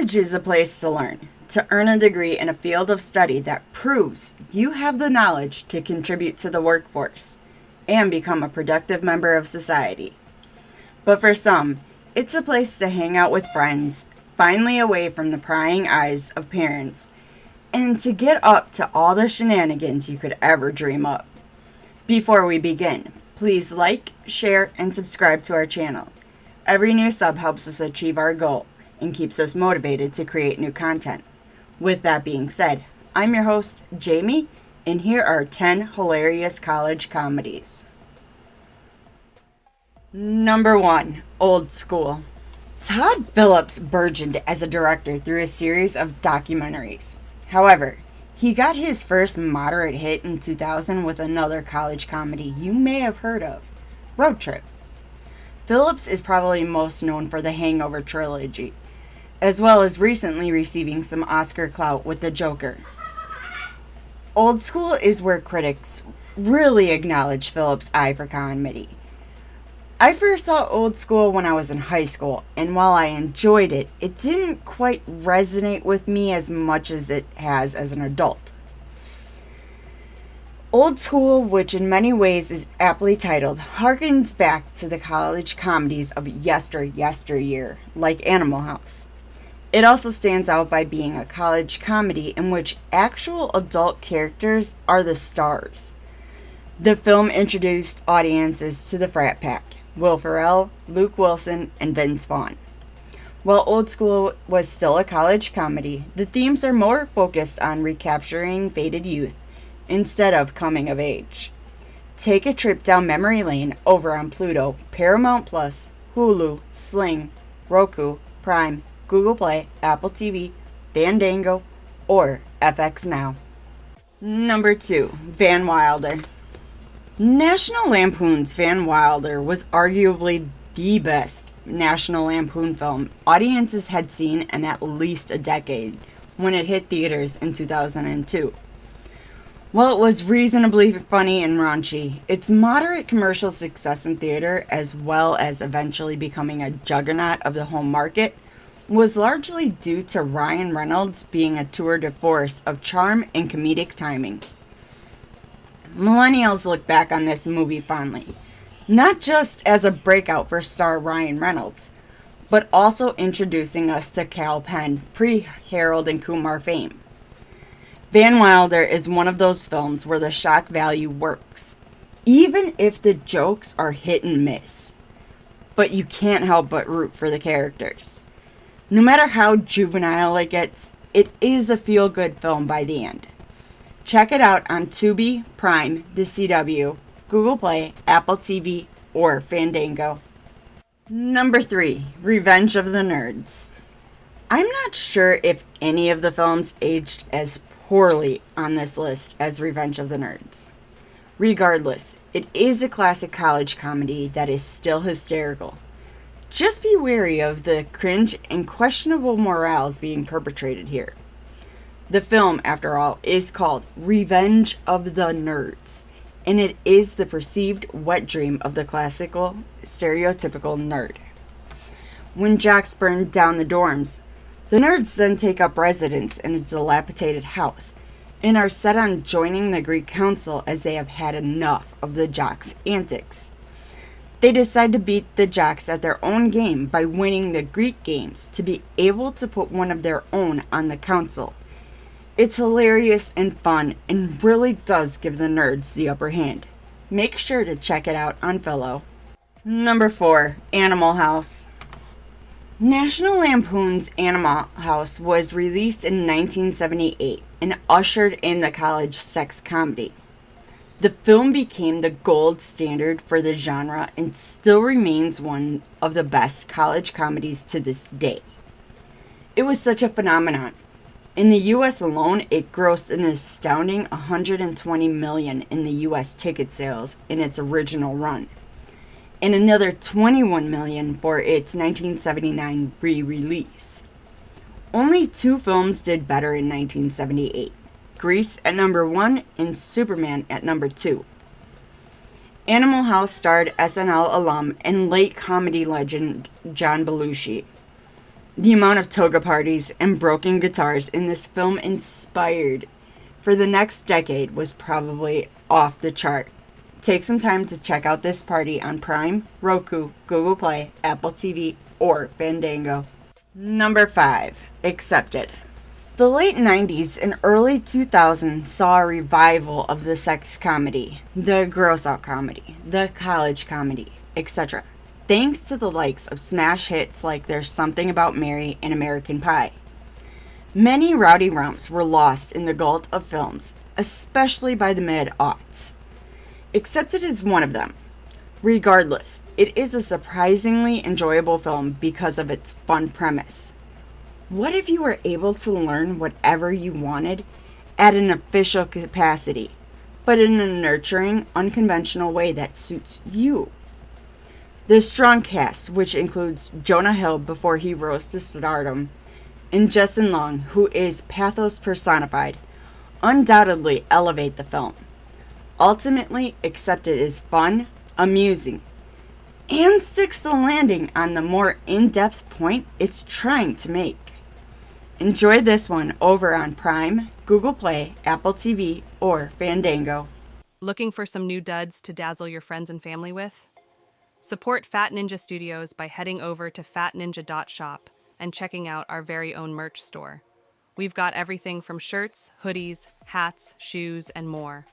College is a place to learn, to earn a degree in a field of study that proves you have the knowledge to contribute to the workforce and become a productive member of society. But for some, it's a place to hang out with friends, finally away from the prying eyes of parents, and to get up to all the shenanigans you could ever dream up. Before we begin, please like, share, and subscribe to our channel. Every new sub helps us achieve our goal and keeps us motivated to create new content. With that being said, I'm your host, Jamie, and here are 10 hilarious college comedies. Number 1, Old School. Todd Phillips burgeoned as a director through a series of documentaries. However, he got his first moderate hit in 2000 with another college comedy you may have heard of, Road Trip. Phillips is probably most known for the Hangover trilogy, as well as recently receiving some Oscar clout with The Joker. Old School is where critics really acknowledge Phillips' eye for comedy. I first saw Old School when I was in high school, and while I enjoyed it, it didn't quite resonate with me as much as it has as an adult. Old School, which in many ways is aptly titled, harkens back to the college comedies of yesteryear, like Animal House. It also stands out by being a college comedy in which actual adult characters are the stars. The film introduced audiences to the frat pack, Will Ferrell, Luke Wilson, and Vince Vaughn. While Old School was still a college comedy, the themes are more focused on recapturing faded youth instead of coming of age. Take a trip down memory lane over on Pluto, Paramount Plus, Hulu, Sling, Roku, Prime, Google Play, Apple TV, Fandango, or FX Now. Number 2, Van Wilder. National Lampoon's Van Wilder was arguably the best National Lampoon film audiences had seen in at least a decade when it hit theaters in 2002. While it was reasonably funny and raunchy, its moderate commercial success in theater, as well as eventually becoming a juggernaut of the home market, was largely due to Ryan Reynolds being a tour de force of charm and comedic timing. Millennials look back on this movie fondly, not just as a breakout for star Ryan Reynolds, but also introducing us to Kal Penn pre-Harold and Kumar fame. Van Wilder is one of those films where the shock value works, even if the jokes are hit and miss. But you can't help but root for the characters. No matter how juvenile it gets, it is a feel-good film by the end. Check it out on Tubi, Prime, The CW, Google Play, Apple TV, or Fandango. Number 3, Revenge of the Nerds. I'm not sure if any of the films aged as poorly on this list as Revenge of the Nerds. Regardless, it is a classic college comedy that is still hysterical. Just be wary of the cringe and questionable morals being perpetrated here. The film, after all, is called Revenge of the Nerds, and it is the perceived wet dream of the classical, stereotypical nerd. When jocks burn down the dorms, the nerds then take up residence in a dilapidated house and are set on joining the Greek council as they have had enough of the jocks' antics. They decide to beat the jocks at their own game by winning the Greek games to be able to put one of their own on the council. It's hilarious and fun and really does give the nerds the upper hand. Make sure to check it out on Philo. Number 4, Animal House. National Lampoon's Animal House was released in 1978 and ushered in the college sex comedy. The film became the gold standard for the genre and still remains one of the best college comedies to this day. It was such a phenomenon. In the US alone, it grossed an astounding $120 million in the US ticket sales in its original run, and another $21 million for its 1979 re-release. Only 2 films did better in 1978, Grease at number 1 and Superman at number 2. Animal House starred SNL alum and late comedy legend John Belushi. The amount of toga parties and broken guitars in this film inspired for the next decade was probably off the chart. Take some time to check out this party on Prime, Roku, Google Play, Apple TV, or Fandango. Number 5. Accepted. The late 90s and early 2000s saw a revival of the sex comedy, the gross out comedy, the college comedy, etc. Thanks to the likes of smash hits like There's Something About Mary and American Pie. Many rowdy romps were lost in the gulf of films, especially by the mid-aughts. Accepted is one of them. Regardless, it is a surprisingly enjoyable film because of its fun premise. What if you were able to learn whatever you wanted at an official capacity, but in a nurturing, unconventional way that suits you? The strong cast, which includes Jonah Hill before he rose to stardom, and Justin Long, who is pathos personified, undoubtedly elevate the film. Ultimately, Accepted is fun, amusing, and sticks the landing on the more in-depth point it's trying to make. Enjoy this one over on Prime, Google Play, Apple TV, or Fandango. Looking for some new duds to dazzle your friends and family with? Support Fat Ninja Studios by heading over to fatninja.shop and checking out our very own merch store. We've got everything from shirts, hoodies, hats, shoes, and more.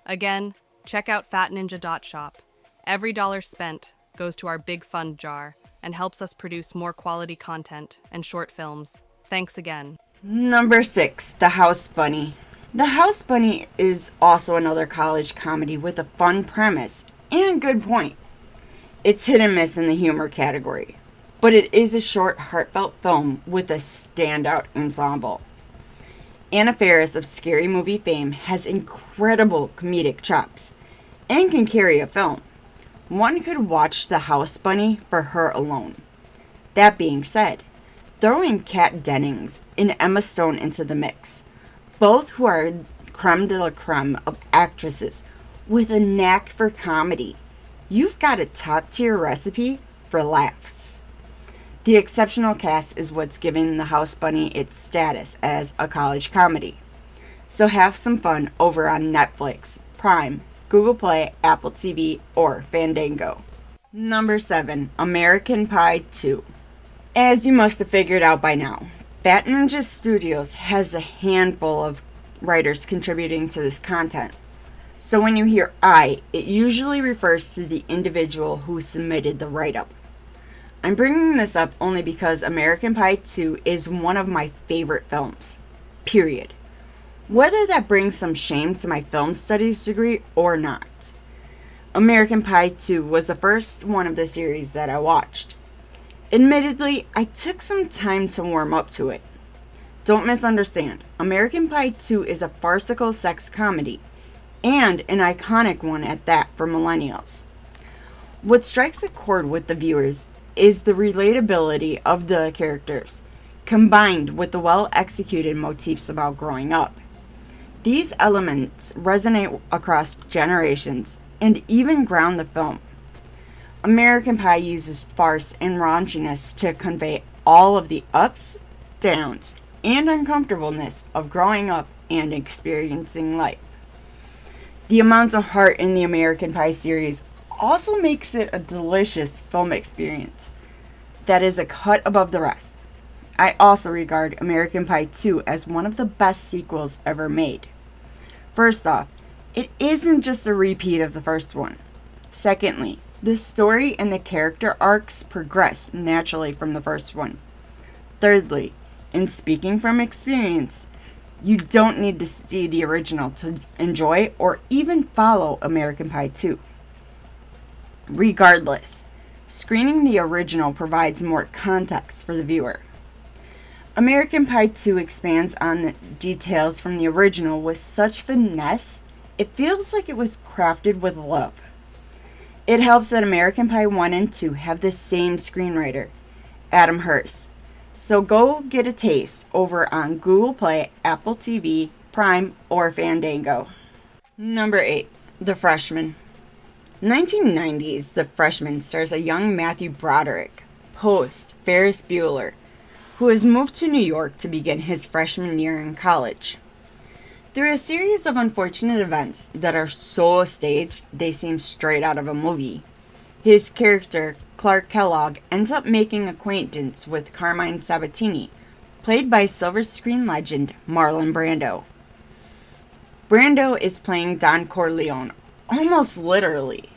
Again, check out fatninja.shop. Every dollar spent goes to our big fund jar and helps us produce more quality content and short films. Thanks again. Number 6, The House Bunny. The House Bunny is also another college comedy with a fun premise and good point. It's hit and miss in the humor category, but it is a short, heartfelt film with a standout ensemble. Anna Faris of Scary Movie fame has incredible comedic chops and can carry a film. One could watch The House Bunny for her alone. That being said, throw in Kat Dennings and Emma Stone into the mix, both who are creme de la creme of actresses with a knack for comedy. You've got a top-tier recipe for laughs. The exceptional cast is what's giving The House Bunny its status as a college comedy. So have some fun over on Netflix, Prime, Google Play, Apple TV, or Fandango. Number 7, American Pie 2. As you must have figured out by now, Fat Ninja Studios has a handful of writers contributing to this content. So when you hear I, it usually refers to the individual who submitted the write-up. I'm bringing this up only because American Pie 2 is one of my favorite films. Period. Whether that brings some shame to my film studies degree or not. American Pie 2 was the first one of the series that I watched. Admittedly, I took some time to warm up to it. Don't misunderstand, American Pie 2 is a farcical sex comedy, and an iconic one at that for millennials. What strikes a chord with the viewers is the relatability of the characters, combined with the well-executed motifs about growing up. These elements resonate across generations and even ground the film. American Pie uses farce and raunchiness to convey all of the ups, downs, and uncomfortableness of growing up and experiencing life. The amount of heart in the American Pie series also makes it a delicious film experience that is a cut above the rest. I also regard American Pie 2 as one of the best sequels ever made. First off, it isn't just a repeat of the first one. Secondly, the story and the character arcs progress naturally from the first one. Thirdly, and speaking from experience, you don't need to see the original to enjoy or even follow American Pie 2. Regardless, screening the original provides more context for the viewer. American Pie 2 expands on the details from the original with such finesse, it feels like it was crafted with love. It helps that American Pie 1 and 2 have the same screenwriter, Adam Hirst. So go get a taste over on Google Play, Apple TV, Prime, or Fandango. Number 8, The Freshman. 1990s The Freshman stars a young Matthew Broderick, host Ferris Bueller, who has moved to New York to begin his freshman year in college. Through a series of unfortunate events that are so staged they seem straight out of a movie, his character, Clark Kellogg, ends up making acquaintance with Carmine Sabatini, played by silver screen legend Marlon Brando. Brando is playing Don Corleone, almost literally.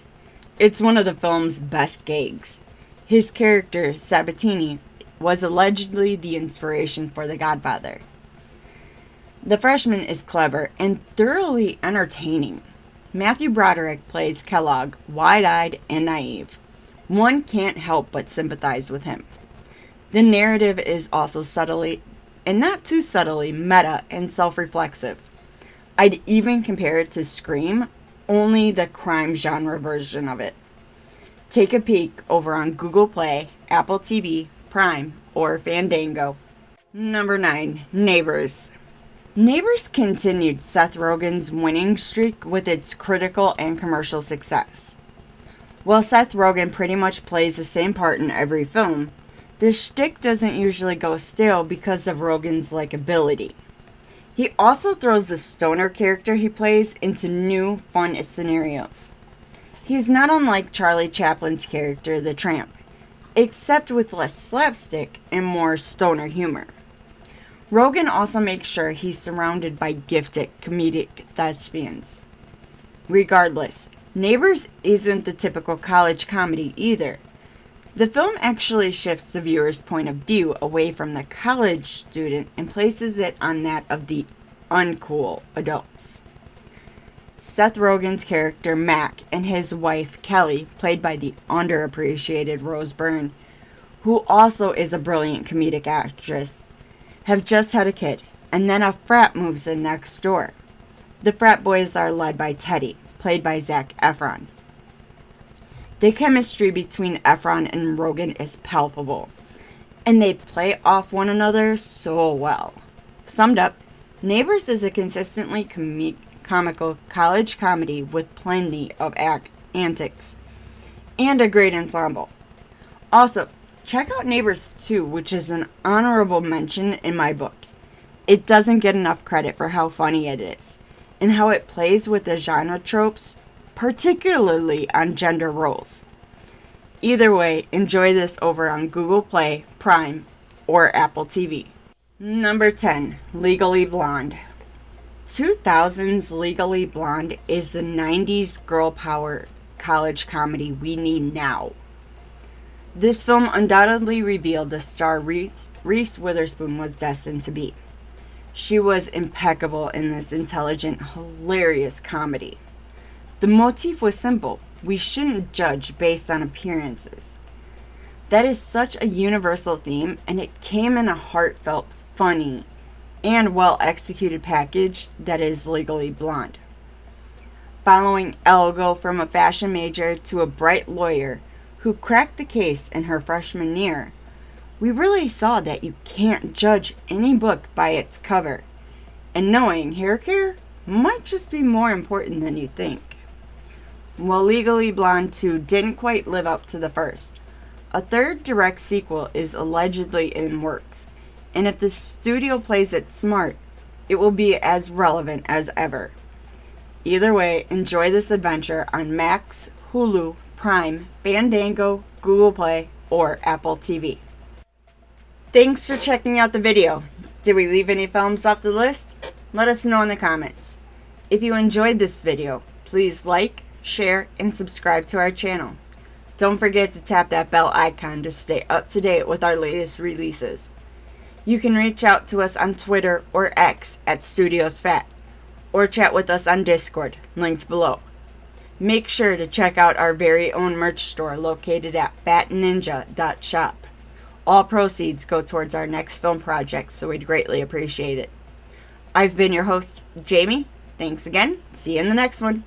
It's one of the film's best gags. His character, Sabatini, was allegedly the inspiration for The Godfather. The freshman is clever and thoroughly entertaining. Matthew Broderick plays Kellogg, wide-eyed and naive. One can't help but sympathize with him. The narrative is also subtly, and not too subtly, meta and self-reflexive. I'd even compare it to Scream, only the crime genre version of it. Take a peek over on Google Play, Apple TV, Prime, or Fandango. Number 9. Neighbors. Neighbors continued Seth Rogen's winning streak with its critical and commercial success. While Seth Rogen pretty much plays the same part in every film, the shtick doesn't usually go stale because of Rogen's likability. He also throws the stoner character he plays into new, fun scenarios. He's not unlike Charlie Chaplin's character, the Tramp, except with less slapstick and more stoner humor. Rogen also makes sure he's surrounded by gifted comedic thespians. Regardless, Neighbors isn't the typical college comedy either. The film actually shifts the viewer's point of view away from the college student and places it on that of the uncool adults. Seth Rogen's character Mac and his wife Kelly, played by the underappreciated Rose Byrne, who also is a brilliant comedic actress, have just had a kid, and then a frat moves in next door. The frat boys are led by Teddy, played by Zac Efron. The chemistry between Efron and Rogen is palpable, and they play off one another so well. Summed up, Neighbors is a consistently comical college comedy with plenty of antics, and a great ensemble. Also, check out Neighbors 2, which is an honorable mention in my book. It doesn't get enough credit for how funny it is, and how it plays with the genre tropes, particularly on gender roles. Either way, enjoy this over on Google Play, Prime, or Apple TV. Number 10. Legally Blonde. 2000's Legally Blonde is the 90s girl power college comedy we need now. This film undoubtedly revealed the star Reese Witherspoon was destined to be. She was impeccable in this intelligent, hilarious comedy. The motif was simple. We shouldn't judge based on appearances. That is such a universal theme, and it came in a heartfelt, funny, and well-executed package that is Legally Blonde. Following Elle go from a fashion major to a bright lawyer who cracked the case in her freshman year, we really saw that you can't judge any book by its cover, and knowing hair care might just be more important than you think. While Legally Blonde 2 didn't quite live up to the first, a third direct sequel is allegedly in works, and if the studio plays it smart, it will be as relevant as ever. Either way, enjoy this adventure on Max, Hulu, Prime, Fandango, Google Play, or Apple TV. Thanks for checking out the video. Did we leave any films off the list? Let us know in the comments. If you enjoyed this video, please like, share, and subscribe to our channel. Don't forget to tap that bell icon to stay up to date with our latest releases. You can reach out to us on Twitter or X at StudiosFat, or chat with us on Discord, linked below. Make sure to check out our very own merch store located at fatninja.shop. All proceeds go towards our next film project, so we'd greatly appreciate it. I've been your host, Jamie. Thanks again. See you in the next one.